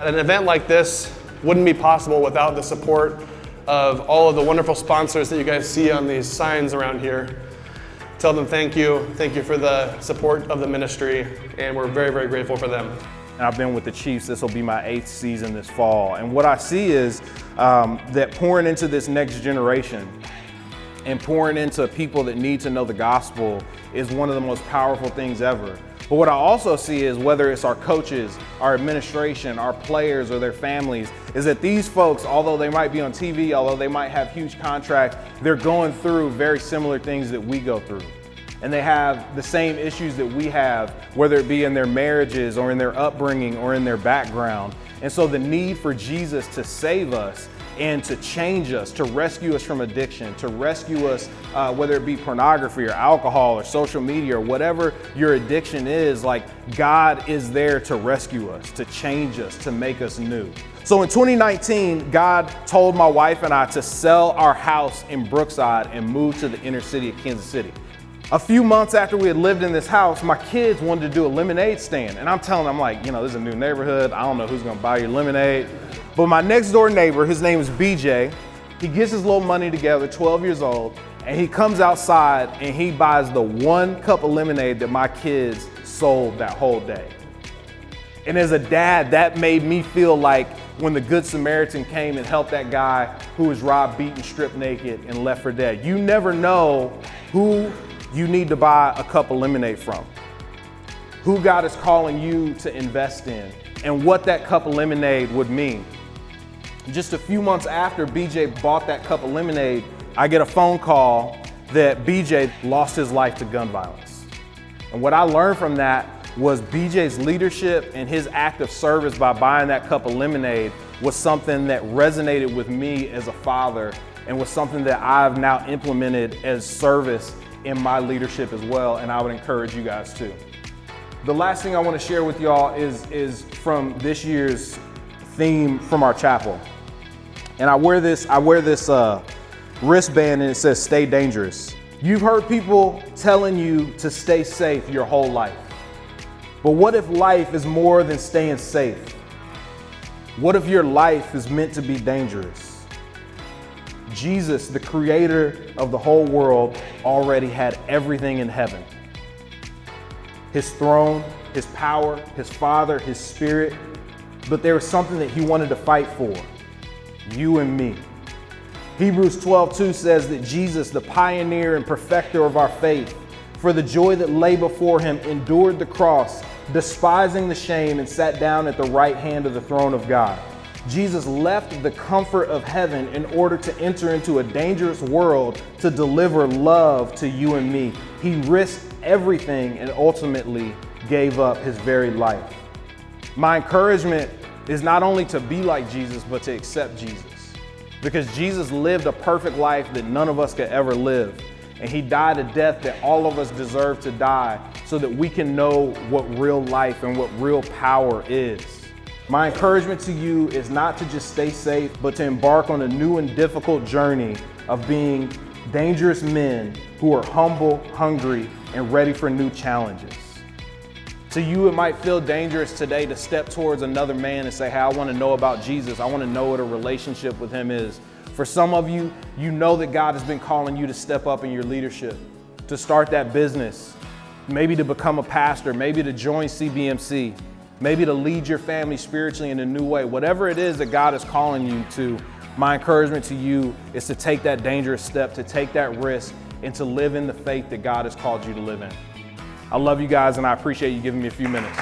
An event like this wouldn't be possible without the support of all of the wonderful sponsors that you guys see on these signs around here. Tell them thank you for the support of the ministry, and we're very, very grateful for them. And I've been with the Chiefs, this will be my 8th season this fall. And what I see is that pouring into this next generation and pouring into people that need to know the gospel is one of the most powerful things ever. But what I also see is, whether it's our coaches, our administration, our players, or their families, is that these folks, although they might be on TV, although they might have huge contracts, they're going through very similar things that we go through. And they have the same issues that we have, whether it be in their marriages or in their upbringing or in their background. And so the need for Jesus to save us and to change us, to rescue us from addiction, to rescue us, whether it be pornography or alcohol or social media or whatever your addiction is, like, God is there to rescue us, to change us, to make us new. So in 2019, God told my wife and I to sell our house in Brookside and move to the inner city of Kansas City. A few months after we had lived in this house, my kids wanted to do a lemonade stand. And I'm telling them, like, this is a new neighborhood. I don't know who's gonna buy your lemonade. But my next door neighbor, his name is BJ, he gets his little money together, 12 years old, and he comes outside and he buys the 1 cup of lemonade that my kids sold that whole day. And as a dad, that made me feel like when the Good Samaritan came and helped that guy who was robbed, beaten, stripped naked, and left for dead. You never know who you need to buy a cup of lemonade from, who God is calling you to invest in, and what that cup of lemonade would mean. Just a few months after BJ bought that cup of lemonade, I get a phone call that BJ lost his life to gun violence. And what I learned from that was BJ's leadership and his act of service by buying that cup of lemonade was something that resonated with me as a father, and was something that I've now implemented as service in my leadership as well, and I would encourage you guys too. The last thing I want to share with y'all is from this year's theme from our chapel. And I wear this wristband, and it says, "Stay dangerous." You've heard people telling you to stay safe your whole life. But what if life is more than staying safe? What if your life is meant to be dangerous? Jesus, the creator of the whole world, already had everything in heaven. His throne, his power, his Father, his Spirit. But there was something that he wanted to fight for: you and me. Hebrews 12:2 says that Jesus, the pioneer and perfecter of our faith, for the joy that lay before him, endured the cross, despising the shame, and sat down at the right hand of the throne of God. Jesus left the comfort of heaven in order to enter into a dangerous world to deliver love to you and me. He risked everything and ultimately gave up his very life. My encouragement is not only to be like Jesus, but to accept Jesus. Because Jesus lived a perfect life that none of us could ever live. And he died a death that all of us deserve to die, so that we can know what real life and what real power is. My encouragement to you is not to just stay safe, but to embark on a new and difficult journey of being dangerous men who are humble, hungry, and ready for new challenges. To you, it might feel dangerous today to step towards another man and say, "Hey, I want to know about Jesus. I want to know what a relationship with him is." For some of you, you know that God has been calling you to step up in your leadership, to start that business, maybe to become a pastor, maybe to join CBMC, maybe to lead your family spiritually in a new way. Whatever it is that God is calling you to, my encouragement to you is to take that dangerous step, to take that risk, and to live in the faith that God has called you to live in. I love you guys, and I appreciate you giving me a few minutes.